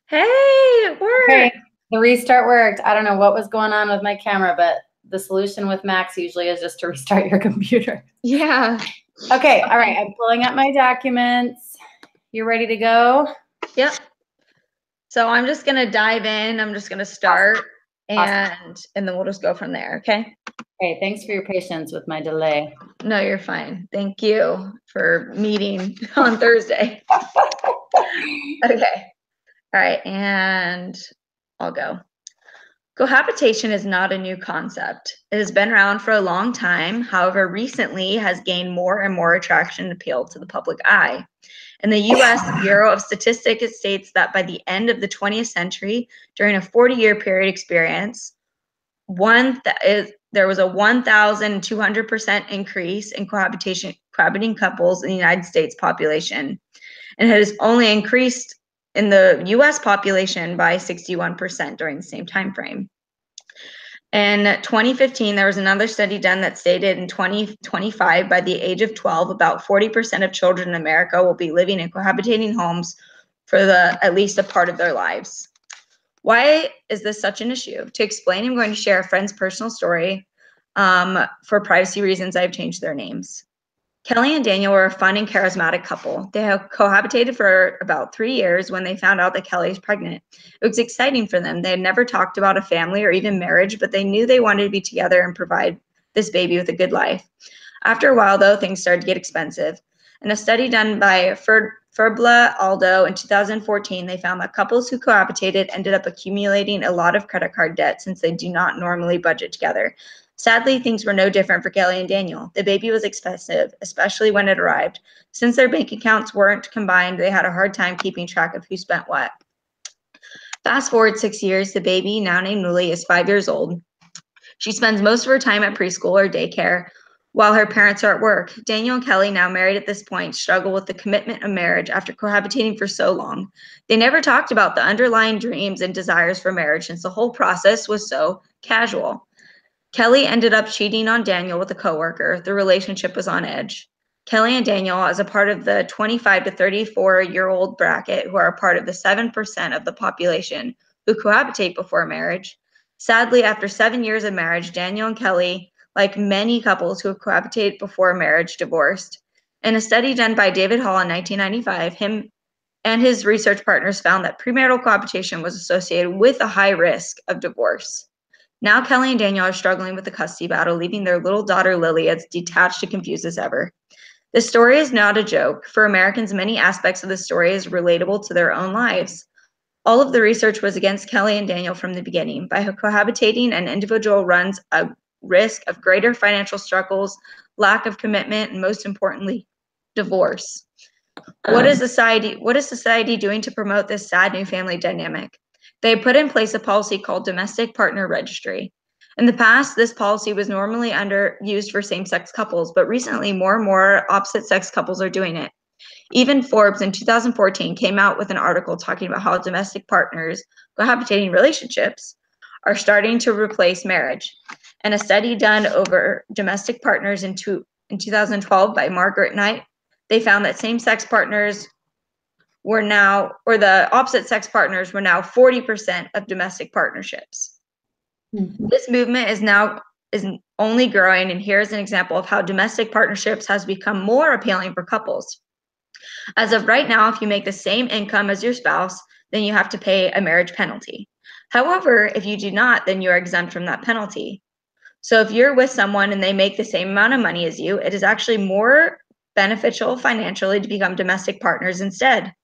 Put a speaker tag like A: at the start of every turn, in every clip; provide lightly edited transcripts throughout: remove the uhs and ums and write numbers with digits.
A: Hey, it worked.
B: Okay, the restart worked. I don't know what was going on with my camera, but the solution with Macs usually is just to restart your computer.
A: Yeah.
B: Okay, all right, I'm pulling up my documents. You ready to go?
A: Yep. So I'm just gonna dive in. I'm just gonna start, and then we'll just go from there. Okay.
B: Okay, thanks for your patience with my delay.
A: No, you're fine. Thank you for meeting on Thursday. Okay. All right, and I'll go. Cohabitation is not a new concept. It has been around for a long time, however, recently has gained more and more attraction and appeal to the public eye. In the US Bureau of Statistics, states that by the end of the 20th century, during a 40-year period experience, there was a 1,200% increase in cohabiting couples in the United States population, and it has only increased in the US population by 61% during the same time frame. In 2015, there was another study done that stated in 2025, by the age of 12, about 40% of children in America will be living in cohabitating homes for at least a part of their lives. Why is this such an issue? To explain, I'm going to share a friend's personal story. For privacy reasons, I've changed their names. Kelly and Daniel were a fun and charismatic couple. They have cohabitated for about 3 years when they found out that Kelly was pregnant. It was exciting for them. They had never talked about a family or even marriage, but they knew they wanted to be together and provide this baby with a good life. After a while, though, things started to get expensive. In a study done by Ferbla Aldo in 2014, they found that couples who cohabitated ended up accumulating a lot of credit card debt since they do not normally budget together. Sadly, things were no different for Kelly and Daniel. The baby was expensive, especially when it arrived. Since their bank accounts weren't combined, they had a hard time keeping track of who spent what. Fast forward 6 years, the baby, now named Lily, is 5 years old. She spends most of her time at preschool or daycare while her parents are at work. Daniel and Kelly, now married at this point, struggle with the commitment of marriage after cohabitating for so long. They never talked about the underlying dreams and desires for marriage since the whole process was so casual. Kelly ended up cheating on Daniel with a coworker. The relationship was on edge. Kelly and Daniel, as a part of the 25 to 34-year-old bracket, who are a part of the 7% of the population who cohabitate before marriage. Sadly, after 7 years of marriage, Daniel and Kelly, like many couples who have cohabitated before marriage, divorced. In a study done by David Hall in 1995, him and his research partners found that premarital cohabitation was associated with a high risk of divorce. Now Kelly and Daniel are struggling with the custody battle, leaving their little daughter Lily as detached and confused as ever. This story is not a joke. For Americans, many aspects of the story is relatable to their own lives. All of the research was against Kelly and Daniel from the beginning. By cohabitating, an individual runs a risk of greater financial struggles, lack of commitment, and most importantly, divorce. What is society doing to promote this sad new family dynamic? They put in place a policy called Domestic Partner Registry. In the past, this policy was normally used for same-sex couples, but recently more and more opposite-sex couples are doing it. Even Forbes in 2014 came out with an article talking about how domestic partners, cohabitating relationships, are starting to replace marriage. And a study done over domestic partners in 2012 by Margaret Knight, they found that same-sex partners were now, or the opposite sex partners were now 40% of domestic partnerships. Mm-hmm. This movement is only growing, and here's an example of how domestic partnerships has become more appealing for couples. As of right now, if you make the same income as your spouse, then you have to pay a marriage penalty. However, if you do not, then you're exempt from that penalty. So if you're with someone and they make the same amount of money as you, it is actually more beneficial financially to become domestic partners instead.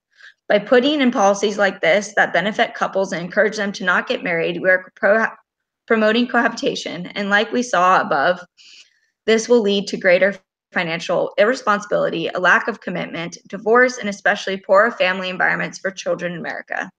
A: By putting in policies like this that benefit couples and encourage them to not get married, we are promoting cohabitation. And like we saw above, this will lead to greater financial irresponsibility, a lack of commitment, divorce, and especially poorer family environments for children in America.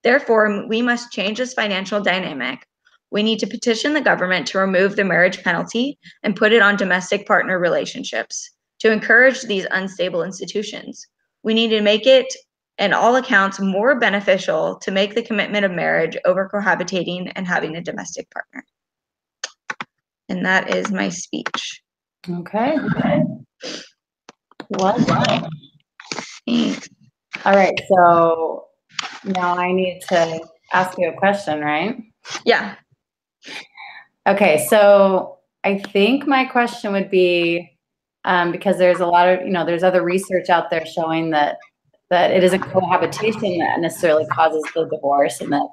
A: Therefore, we must change this financial dynamic. We need to petition the government to remove the marriage penalty and put it on domestic partner relationships. to encourage these unstable institutions. We need to make it, in all accounts, more beneficial to make the commitment of marriage over cohabitating and having a domestic partner. And that is my speech.
B: Okay. Well done.
A: Thanks.
B: All right, so now I need to ask you a question, right?
A: Yeah.
B: Okay, so I think my question would be, because there's a lot of, there's other research out there showing that it isn't cohabitation that necessarily causes the divorce, and that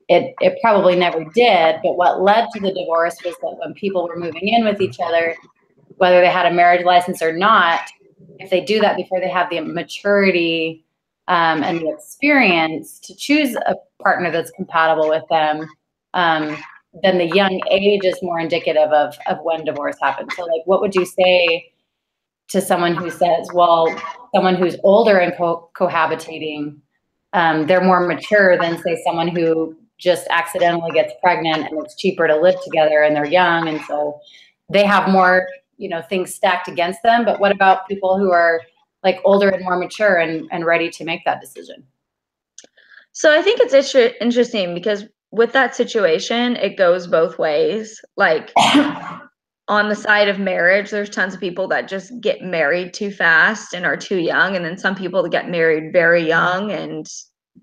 B: it probably never did, but what led to the divorce was that when people were moving in with each other, whether they had a marriage license or not, if they do that before they have the maturity and the experience to choose a partner that's compatible with them, then the young age is more indicative of when divorce happens. So like, what would you say to someone who says, well, someone who's older and cohabitating, they're more mature than, say, someone who just accidentally gets pregnant and it's cheaper to live together and they're young, and so they have more things stacked against them. But what about people who are like older and more mature and ready to make that decision?
A: So I think it's interesting because with that situation, it goes both ways. Like on the side of marriage, there's tons of people that just get married too fast and are too young. And then some people that get married very young and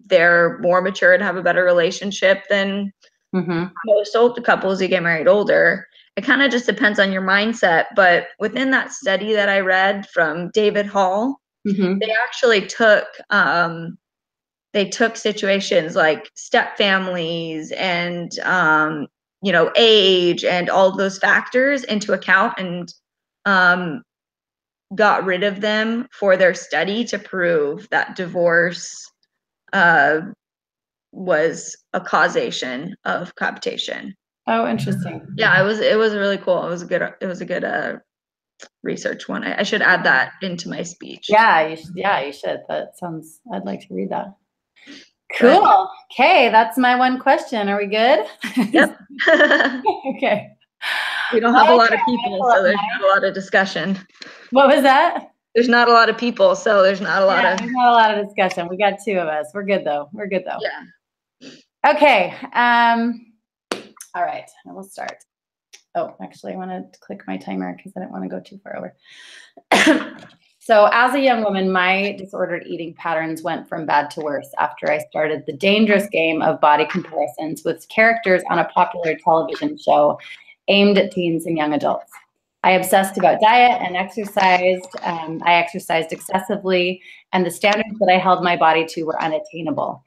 A: they're more mature and have a better relationship than most old couples who get married older. It kind of just depends on your mindset. But within that study that I read from David Hall, they actually took situations like step families and age and all of those factors into account, and got rid of them for their study to prove that divorce was a causation of cohabitation.
B: Oh, interesting.
A: Yeah, it was really cool. It was a good research one. I should add that into my speech.
B: Yeah, you should. I'd like to read that. Cool. Okay, that's my one question. Are we good?
A: Yep.
B: Okay.
A: We don't have a lot of people, so there's not a lot of discussion.
B: What was that?
A: There's not a lot of people, so there's not a lot of.
B: There's not a lot of discussion. We got two of us. We're good though.
A: Yeah.
B: Okay. All right. I will start. Oh, actually, I want to click my timer because I don't want to go too far over. So as a young woman, my disordered eating patterns went from bad to worse after I started the dangerous game of body comparisons with characters on a popular television show aimed at teens and young adults. I obsessed about diet and exercised. I exercised excessively, and the standards that I held my body to were unattainable.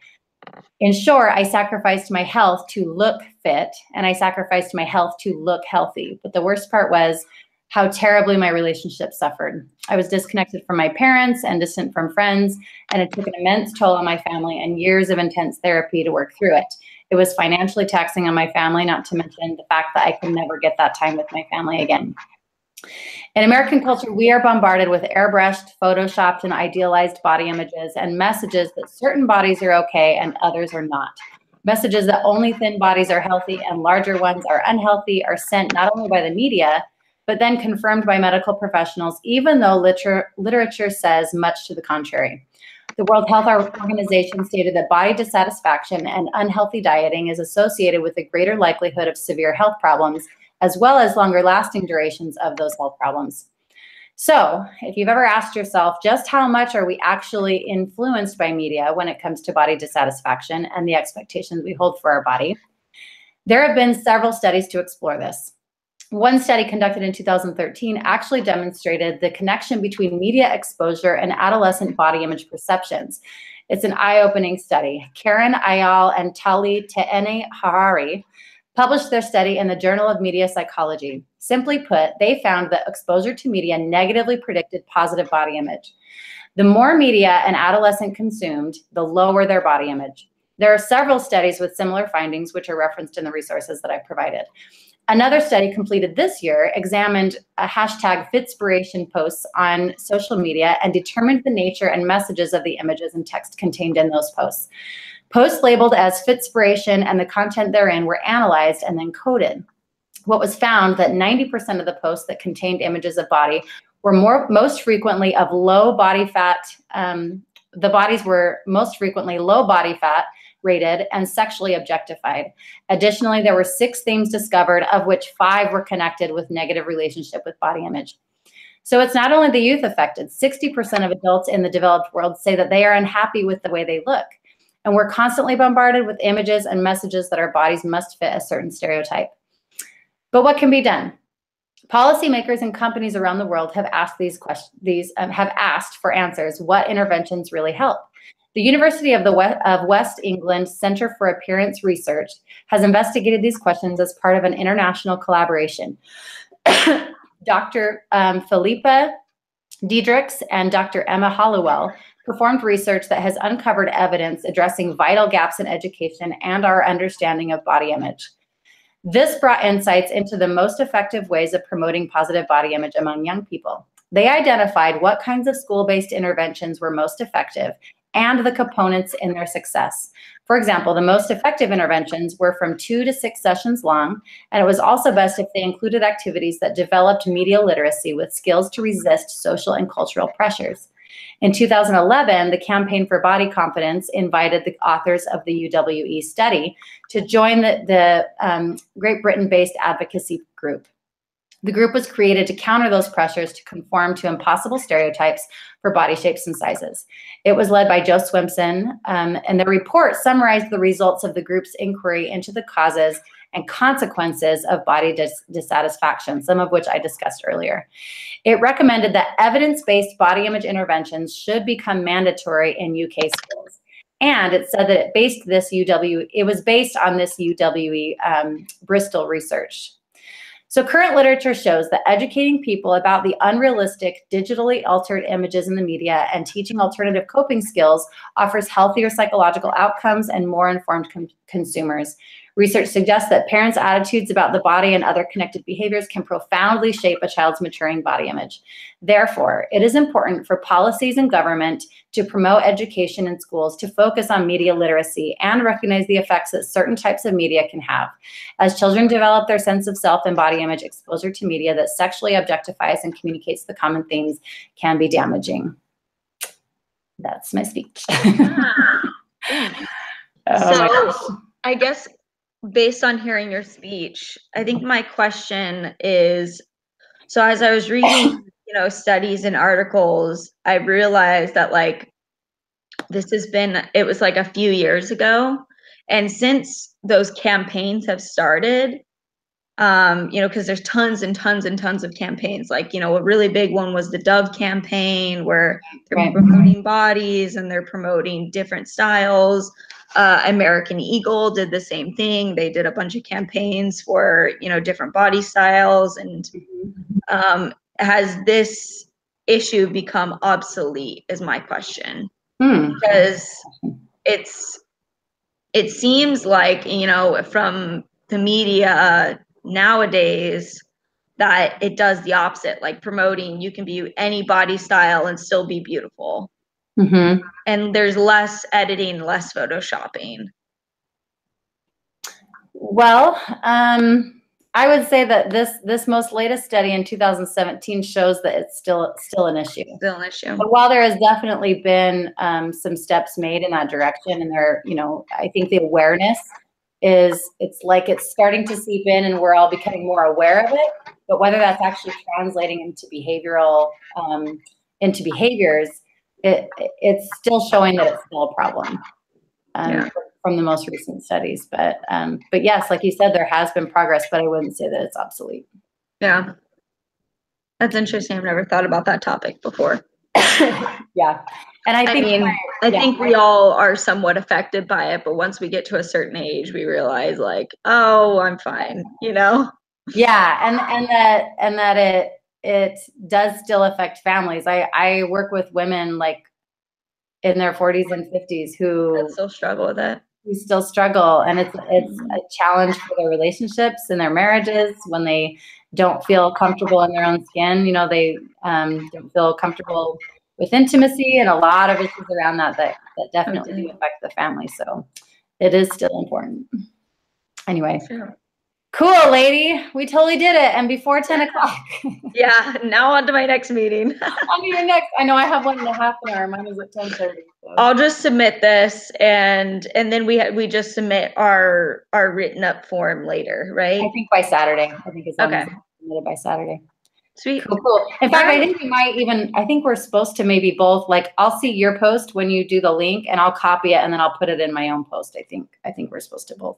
B: In short, I sacrificed my health to look fit, and I sacrificed my health to look healthy. But the worst part was how terribly my relationship suffered. I was disconnected from my parents and distant from friends, and it took an immense toll on my family and years of intense therapy to work through it. It was financially taxing on my family, not to mention the fact that I could never get that time with my family again. In American culture, we are bombarded with airbrushed, photoshopped, and idealized body images and messages that certain bodies are okay and others are not. Messages that only thin bodies are healthy and larger ones are unhealthy are sent not only by the media, but then confirmed by medical professionals, even though literature says much to the contrary. The World Health Organization stated that body dissatisfaction and unhealthy dieting is associated with a greater likelihood of severe health problems, as well as longer lasting durations of those health problems. So if you've ever asked yourself, just how much are we actually influenced by media when it comes to body dissatisfaction and the expectations we hold for our body? There have been several studies to explore this. One study conducted in 2013 actually demonstrated the connection between media exposure and adolescent body image perceptions. It's an eye-opening study. Karen Ayal and Tali Teene-Harari published their study in the Journal of Media Psychology. Simply put, they found that exposure to media negatively predicted positive body image. The more media an adolescent consumed, the lower their body image. There are several studies with similar findings, which are referenced in the resources that I've provided. Another study completed this year examined a hashtag Fitspiration posts on social media and determined the nature and messages of the images and text contained in those posts. Posts labeled as Fitspiration and the content therein were analyzed and then coded. What was found that 90% of the posts that contained images of body were most frequently of low body fat. The bodies were most frequently low body fat rated and sexually objectified. Additionally, there were 6 themes discovered, of which 5 were connected with negative relationship with body image. So it's not only the youth affected. 60% of adults in the developed world say that they are unhappy with the way they look. And we're constantly bombarded with images and messages that our bodies must fit a certain stereotype. But what can be done? Policymakers and companies around the world have asked have asked for answers. What interventions really help? The University of West England Center for Appearance Research has investigated these questions as part of an international collaboration. Dr. Philippa Diedrichs and Dr. Emma Hollowell performed research that has uncovered evidence addressing vital gaps in education and our understanding of body image. This brought insights into the most effective ways of promoting positive body image among young people. They identified what kinds of school-based interventions were most effective and the components in their success. For example, the most effective interventions were from 2 to 6 sessions long, and it was also best if they included activities that developed media literacy with skills to resist social and cultural pressures. In 2011, the Campaign for Body Confidence invited the authors of the UWE study to join the Great Britain-based advocacy group. The group was created to counter those pressures to conform to impossible stereotypes for body shapes and sizes. It was led by Joe Swimson, and the report summarized the results of the group's inquiry into the causes and consequences of body dissatisfaction, some of which I discussed earlier. It recommended that evidence-based body image interventions should become mandatory in UK schools. And it said that it was based on this UWE Bristol research. So current literature shows that educating people about the unrealistic, digitally altered images in the media and teaching alternative coping skills offers healthier psychological outcomes and more informed consumers. Research suggests that parents' attitudes about the body and other connected behaviors can profoundly shape a child's maturing body image. Therefore, it is important for policies and government to promote education in schools, to focus on media literacy, and recognize the effects that certain types of media can have. As children develop their sense of self and body image, exposure to media that sexually objectifies and communicates the common themes can be damaging. That's my speech.
A: So I guess based on hearing your speech, I think my question is, so as I was reading, studies and articles, I realized that it was like a few years ago. And since those campaigns have started, because there's tons and tons and tons of campaigns, a really big one was the Dove campaign where they're promoting bodies and they're promoting different styles. American Eagle did the same thing. They did a bunch of campaigns for, different body styles. And has this issue become obsolete is my question. Because it seems like, from the media nowadays that it does the opposite, like promoting you can be any body style and still be beautiful. And there's less editing, less photoshopping.
B: Well, I would say that this most latest study in 2017 shows that it's still an issue.
A: Still an issue.
B: But while there has definitely been some steps made in that direction, and I think the awareness it's starting to seep in, and we're all becoming more aware of it. But whether that's actually translating into behaviors, it's still showing that it's still a problem from the most recent studies. But yes, like you said, there has been progress, but I wouldn't say that it's obsolete.
A: Yeah. That's interesting. I've never thought about that topic before.
B: Yeah. And I think
A: we all are somewhat affected by it, but once we get to a certain age, we realize oh, I'm fine,
B: Yeah. And that it does still affect families. I work with women in their 40s and 50s who
A: still struggle with it.
B: Who still struggle, and it's a challenge for their relationships and their marriages when they don't feel comfortable in their own skin. They don't feel comfortable with intimacy, and a lot of issues around that definitely do affect the family. So it is still important. Anyway.
A: Sure.
B: Cool, lady. We totally did it. And before 10 o'clock.
A: Yeah, now on to my next meeting.
B: On to your next. I know I have one in a half an hour. Mine is at 10:30. So.
A: I'll just submit this and then we just submit our written up form later, right?
B: I think by Saturday. I think as long as
A: Okay.
B: it's submitted by Saturday.
A: Sweet.
B: Cool. In fact, I think we might even, I think we're supposed to maybe both, like, I'll see your post when you do the link and I'll copy it and then I'll put it in my own post. I think we're supposed to both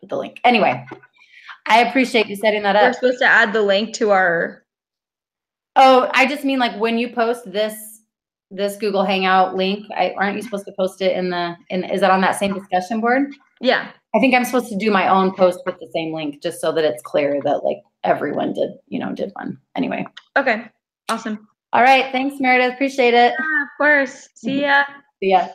B: put the link. Anyway, I appreciate you setting that up.
A: We're supposed to add the link to our.
B: Oh, I just mean like when you post this Google Hangout link, aren't you supposed to post it is that on that same discussion board?
A: Yeah.
B: I think I'm supposed to do my own post with the same link just so that it's clear that like everyone did one. Anyway.
A: Okay. Awesome.
B: All right. Thanks, Meredith. Appreciate it.
A: Yeah, of course. See ya.
B: See ya. Bye.